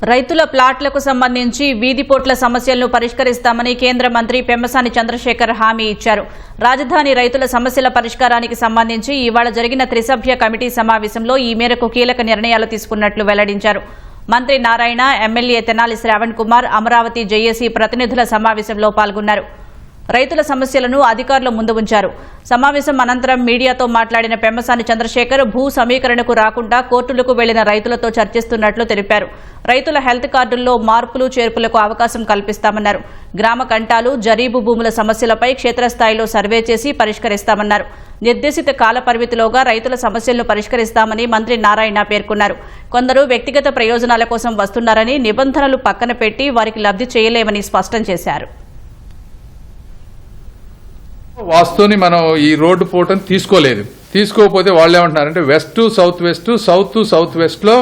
రైతుల ప్లాట్లకు సంబంధించి వీధిపోట్ల సమస్యలను పరిష్కరిస్తామని కేంద్ర మంత్రి పెమ్మసాని చంద్రశేఖర్ హామీ ఇచ్చారు. రాజధాని రైతుల సమస్యల పరిష్కారానికి సంబంధించి ఇవాళ జరిగిన త్రిసభ్య కమిటీ సమావేశంలో ఈ మేరకు కీలక నిర్ణయాలు తీసుకున్నట్లు వెల్లడించారు. మంత్రి నారాయణ, ఎమ్మెల్యే తెనాలి శ్రావణ్ కుమార్ అమరావతి జేఏసీ ప్రతినిధుల సమావేశంలో పాల్గొన్నారు. రైతుల సమస్యలను అధికారుల ముందు ఉంచారు. సమావేశం అనంతరం మీడియాతో మాట్లాడిన పెమ్మసాని చంద్రశేఖర్ భూ సమీకరణకు రాకుండా కోర్టులకు వెళ్లిన రైతులతో చర్చిస్తున్నట్లు తెలిపారు. రైతుల హెల్త్ కార్డుల్లో మార్పులు చేర్పులకు అవకాశం కల్పిస్తామన్నారు. గ్రామ కంటాలు, జరీబు భూముల సమస్యలపై క్షేత్రస్థాయిలో సర్వే చేసి పరిష్కరిస్తామన్నారు. నిర్దేశిత కాల పరిమితిలోగా రైతుల సమస్యలను పరిష్కరిస్తామని మంత్రి నారాయణ పేర్కొన్నారు. కొందరు వ్యక్తిగత ప్రయోజనాల కోసం వస్తున్నారని, నిబంధనలు పక్కన పెట్టి వారికి లబ్ధి చేయలేమని స్పష్టం చేశారు. వాస్తుని మనం ఈ రోడ్డు పోవటం తీసుకోకపోతే వాళ్ళు ఏమంటున్నారంటే west to south west, south to south west లో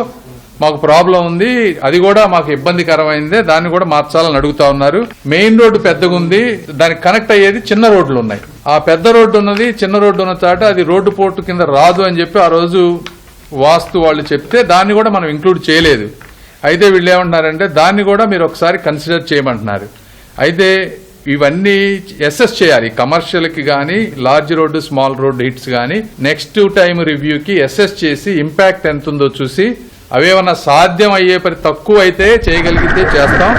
మాకు ప్రాబ్లం ఉంది, అది కూడా మాకు ఇబ్బందికరమైందే, దాన్ని కూడా మార్చాలని అడుగుతా ఉన్నారు. మెయిన్ రోడ్డు పెద్దగా ఉంది, దానికి కనెక్ట్ అయ్యేది చిన్న రోడ్లు ఉన్నాయి. ఆ పెద్ద రోడ్డు ఉన్నది, చిన్న రోడ్డు ఉన్న చాట అది రోడ్డు పోర్టు కింద రాదు అని చెప్పి ఆ రోజు వాస్తు వాళ్ళు చెప్తే దాన్ని కూడా మనం ఇంక్లూడ్ చేయలేదు. అయితే వీళ్ళు ఏమంటున్నారంటే దాన్ని కూడా మీరు ఒకసారి కన్సిడర్ చేయమంటున్నారు. అయితే ఇవన్నీ అసెస్ చేయాలి. కమర్షియల్కి కానీ, large road, small road hits కానీ నెక్స్ట్ టైం రివ్యూకి అసెస్ చేసి ఇంపాక్ట్ ఎంత ఉందో చూసి అవేమన్నా సాధ్యం అయ్యే పని తక్కువ అయితే చేయగలిగితే చేస్తాం.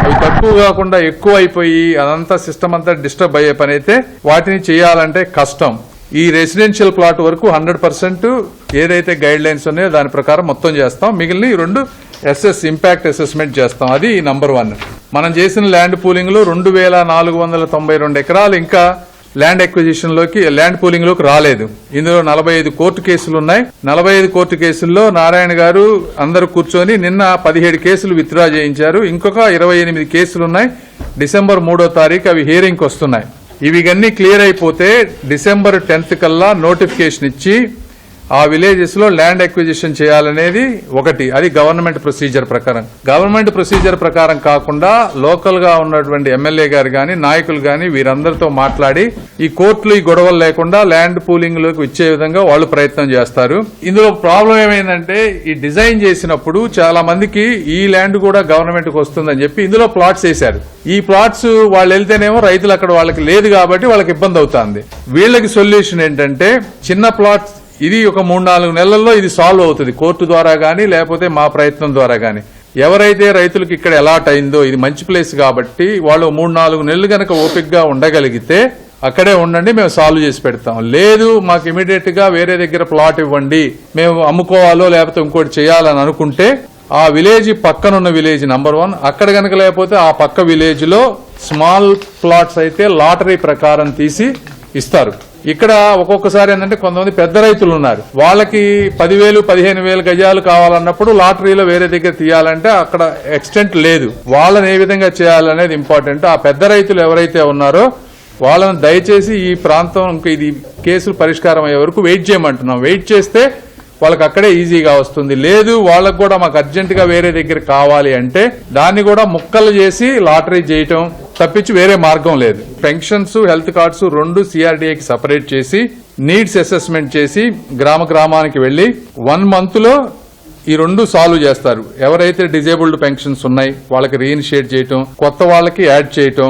అవి తక్కువ కాకుండా ఎక్కువ అయిపోయి అదంతా సిస్టమ్ అంతా డిస్టర్బ్ అయ్యే పని అయితే వాటిని చేయాలంటే కష్టం. ఈ రెసిడెన్షియల్ ప్లాట్ వరకు 100% ఏదైతే గైడ్ లైన్స్ ఉన్నాయో దాని ప్రకారం మొత్తం చేస్తాం. మిగిలిన ఈ 2 ఇంపాక్ట్ అసెస్మెంట్ చేస్తాం. అది నంబర్ 1. మనం చేసిన ల్యాండ్ పూలింగ్ లో 2492 ఎకరాలు ఇంకా ల్యాండ్ ల్యాండ్ పూలింగ్ లోకి రాలేదు. ఇందులో 45 కోర్టు కేసులు ఉన్నాయి. 45 కోర్టు కేసుల్లో నారాయణ గారు అందరూ కూర్చొని నిన్న 17 కేసులు విత్డ్రా చేయించారు. ఇంకొక 28 కేసులు ఉన్నాయి. డిసెంబర్ 3వ తారీఖు అవి హియరింగ్ వస్తున్నాయి. ఇవన్నీ క్లియర్ అయిపోతే డిసెంబర్ 10th కల్లా నోటిఫికేషన్ ఇచ్చి ఆ విలేజెస్ లో ల్యాండ్ అక్విజిషన్ చేయాలనేది ఒకటి. అది గవర్నమెంట్ ప్రొసీజర్ ప్రకారం. గవర్నమెంట్ ప్రొసీజర్ ప్రకారం కాకుండా లోకల్ గా ఉన్నటువంటి ఎమ్మెల్యే గారు గాని, నాయకులు గాని వీరందరితో మాట్లాడి ఈ కోర్టులు ఈ గొడవలు లేకుండా ల్యాండ్ పూలింగ్ లోకి ఇచ్చే విధంగా వాళ్ళు ప్రయత్నం చేస్తారు. ఇందులో ప్రాబ్లం ఏమైందంటే ఈ డిజైన్ చేసినప్పుడు చాలా మందికి ఈ ల్యాండ్ కూడా గవర్నమెంట్ కు వస్తుందని చెప్పి ఇందులో ప్లాట్స్ వేశారు. ఈ ప్లాట్స్ వాళ్ళు వెళ్తేనేమో రైతులు అక్కడ వాళ్ళకి లేదు కాబట్టి వాళ్ళకి ఇబ్బంది అవుతుంది. వీళ్ళకి సొల్యూషన్ ఏంటంటే చిన్న ప్లాట్స్, ఇది ఒక 3-4 నెలల్లో ఇది సాల్వ్ అవుతుంది కోర్టు ద్వారా గానీ లేకపోతే మా ప్రయత్నం ద్వారా గానీ. ఎవరైతే రైతులకు ఇక్కడ అలాట్ అయిందో ఇది మంచి ప్లేస్ కాబట్టి వాళ్ళు 3-4 నెలలు గనక ఓపిక్ గా ఉండగలిగితే అక్కడే ఉండండి, మేము సాల్వ్ చేసి పెడతాం. లేదు మాకు ఇమీడియట్ గా వేరే దగ్గర ప్లాట్ ఇవ్వండి, మేము అమ్ముకోవాలో లేకపోతే ఇంకోటి చేయాలని అనుకుంటే ఆ విలేజ్ పక్కనున్న విలేజ్ నంబర్ 1, అక్కడ గనక లేకపోతే ఆ పక్క విలేజ్ లో స్మాల్ ప్లాట్స్ అయితే లాటరీ ప్రకారం తీసి ఇస్తారు. ఇక్కడ ఒక్కొక్కసారి ఏంటంటే కొంతమంది పెద్ద రైతులు ఉన్నారు, వాళ్ళకి 10,000-15,000 గజాలు కావాలన్నప్పుడు లాటరీలో వేరే దగ్గర తీయాలంటే అక్కడ ఎక్స్టెంట్ లేదు. వాళ్ళని ఏ విధంగా చేయాలనేది ఇంపార్టెంట్. ఆ పెద్ద రైతులు ఎవరైతే ఉన్నారో వాళ్ళని దయచేసి ఈ ప్రాంతం ఇది కేసులు పరిష్కారం అయ్యే వరకు వెయిట్ చేయమంటున్నాం. వెయిట్ చేస్తే వాళ్ళకి అక్కడే ఈజీగా వస్తుంది. లేదు వాళ్ళకు కూడా మాకు అర్జెంట్ గా వేరే దగ్గర కావాలి అంటే దాన్ని కూడా ముక్కలు చేసి లాటరీ చేయటం తప్పించి వేరే మార్గం లేదు. పెన్షన్స్, హెల్త్ కార్డ్స్ 2 CRDAకి సపరేట్ చేసి నీడ్స్ అసెస్మెంట్ చేసి గ్రామానికి వెళ్లి 1 month లో ఈ 2 సాల్వ్ చేస్తారు. ఎవరైతే డిజేబుల్డ్ పెన్షన్స్ ఉన్నాయి వాళ్ళకి రీఇనిషియేట్ చేయటం, కొత్త వాళ్ళకి యాడ్ చేయటం,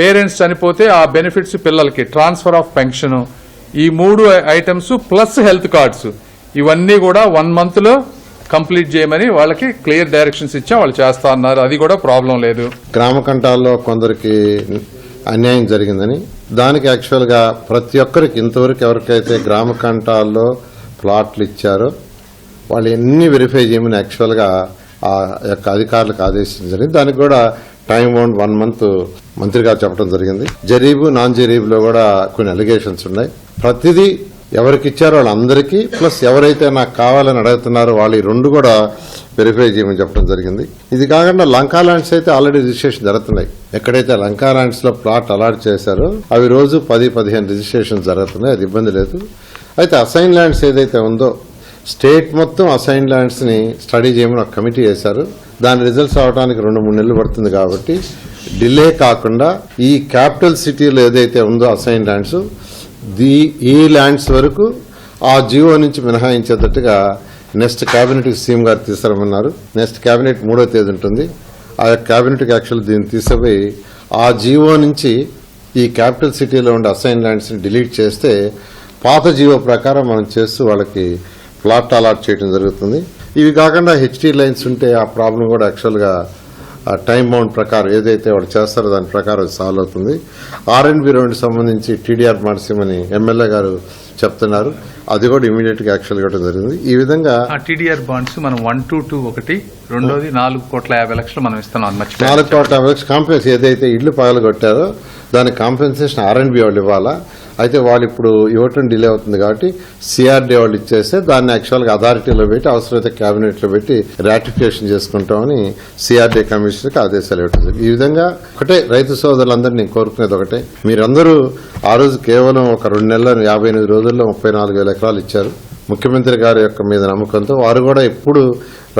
పేరెంట్స్ చనిపోతే ఆ బెనిఫిట్స్ పిల్లలకి ట్రాన్స్ఫర్ ఆఫ్ పెన్షన్, ఈ 3 ఐటమ్స్ ప్లస్ హెల్త్ కార్డ్స్ ఇవన్నీ కూడా 1 month లో కంప్లీట్ చేయమని వాళ్ళకి క్లియర్ డైరెక్షన్స్ ఇచ్చా వాళ్ళు చేస్తా అన్నారు. అది కూడా ప్రాబ్లం లేదు. గ్రామ కంటాల్లో కొందరికి అన్యాయం జరిగిందని దానికి యాక్చువల్ గా ప్రతి ఒక్కరికి ఇంతవరకు ఎవరికైతే గ్రామ కంటాల్లో ప్లాట్లు ఇచ్చారో వాళ్ళు ఎన్ని వెరిఫై చేయమని యాక్చువల్ గా ఆ యొక్క అధికారులకు ఆదేశించారు. దానికి కూడా టైం బౌండ్ 1 month మంత్రి గారు చెప్పడం జరిగింది. జరీబు, నాన్ జరీబులో కూడా కొన్ని అలిగేషన్స్ ఉన్నాయి. ప్రతిదీ ఎవరికి ఇచ్చారో వాళ్ళందరికీ ప్లస్ ఎవరైతే నాకు కావాలని అడుగుతున్నారో వాళ్ళు ఈ 2 కూడా వెరిఫై చేయమని చెప్పడం జరిగింది. ఇది కాకుండా లంకా ల్యాండ్స్ అయితే ఆల్రెడీ రిజిస్ట్రేషన్ జరుగుతున్నాయి. ఎక్కడైతే లంకా ల్యాండ్స్ లో ప్లాట్ అలాట్ చేశారో అవి రోజు 10-15 రిజిస్ట్రేషన్ జరుగుతున్నాయి. అది ఇబ్బంది లేదు. అయితే అసైన్ ల్యాండ్స్ ఏదైతే ఉందో స్టేట్ మొత్తం అసైన్ ల్యాండ్స్ ని స్టడీ చేయమని ఒక కమిటీ వేశారు. దాని రిజల్ట్స్ అవడానికి 2-3 నెలలు పడుతుంది కాబట్టి డిలే కాకుండా ఈ క్యాపిటల్ సిటీలో ఏదైతే ఉందో అసైన్ ల్యాండ్స్ ఈ ల్యాండ్స్ వరకు ఆ జియో నుంచి మినహాయించేటట్టుగా నెక్స్ట్ క్యాబినెట్కి సీఎం గారు తీసుకురమ్మన్నారు. నెక్స్ట్ క్యాబినెట్ 3వ తేదీ ఉంటుంది. ఆ క్యాబినెట్కి యాక్చువల్ దీన్ని తీసుకుపోయి ఆ జీవో నుంచి ఈ క్యాపిటల్ సిటీలో ఉండే అసైన్ ల్యాండ్స్ని డిలీట్ చేస్తే పాత జీవో ప్రకారం మనం చేస్తూ వాళ్ళకి ప్లాట్ అలాట్ చేయడం జరుగుతుంది. ఇవి కాకుండా హెచ్టీ లైన్స్ ఉంటే ఆ ప్రాబ్లం కూడా యాక్చువల్గా టైం బౌండ్ ప్రకారం ఏదైతే వాళ్ళు చేస్తారో దాని ప్రకారం సాల్వ్ అవుతుంది. ఆర్ఎండ్బి రోడ్డుకి సంబంధించి టీడీఆర్ మార్చేమని ఎమ్మెల్యే గారు చెప్తున్నారు. అది కూడా ఇమీడియట్ గా యాక్చువల్ ఇవ్వడం జరిగింది. ఈ విధంగా టీడీఆర్ బాండ్స్ మనం 122 ఒకటి, రెండోది 4,50,00,000 మనం ఇస్తున్నాం. 4,50,00,000 కాంపెన్సేషన్ ఏదైతే ఇళ్లు పగలగొట్టారో దానికి కాంపెన్సేషన్ ఆర్ఎండ్బి వాళ్ళు ఇవ్వాలా. అయితే వాళ్ళు ఇప్పుడు ఇవ్వటం డిలే అవుతుంది కాబట్టి సిఆర్డీ వాళ్ళు ఇచ్చేస్తే దాన్ని యాక్చువల్గా అథారిటీలో పెట్టి అవసరమైతే కేబినెట్ లో పెట్టి రాటిఫికేషన్ చేసుకుంటామని సిఆర్డీ కమిషనర్కి ఆదేశాలు ఇవ్వటం. ఈ విధంగా ఒకటే రైతు సోదరులందరూ నేను కోరుకునేది ఒకటే, మీరందరూ ఆ రోజు కేవలం ఒక 2 నెలల 58 రోజుల్లో 34,000 ఎకరాలు ఇచ్చారు. ముఖ్యమంత్రి గారి యొక్క మీద నమ్మకంతో వారు కూడా ఎప్పుడు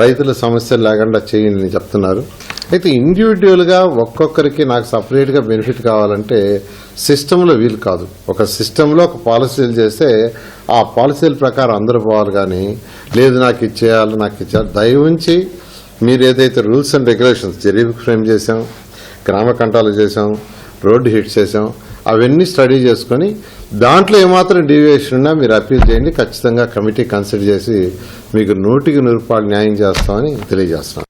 రైతుల సమస్యలు లేకుండా చేయండి చెప్తున్నారు. అయితే ఇండివిజువల్ గా ఒక్కొక్కరికి నాకు సపరేట్ గా బెనిఫిట్ కావాలంటే సిస్టంలో వీలు కాదు. ఒక సిస్టంలో ఒక పాలసీలు చేస్తే ఆ పాలసీల ప్రకారం అందరూ పోవాలి, కానీ లేదు నాకు ఇచ్చేయాలి దయవుంచి మీరు ఏదైతే రూల్స్ అండ్ రెగ్యులేషన్స్ జరీబ్ ఫ్రేమ్ చేశాం, గ్రామ కంటాలు చేశాం, రోడ్డు హిట్ చేశాం, అవన్నీ స్టడీ చేసుకుని దాంట్లో ఏమాత్రం డీవియేషన్ ఉన్నా మీరు అప్పీల్ చేయండి. ఖచ్చితంగా కమిటీ కన్సిడర్ చేసి మీకు 100% న్యాయం చేస్తామని తెలియజేస్తాం.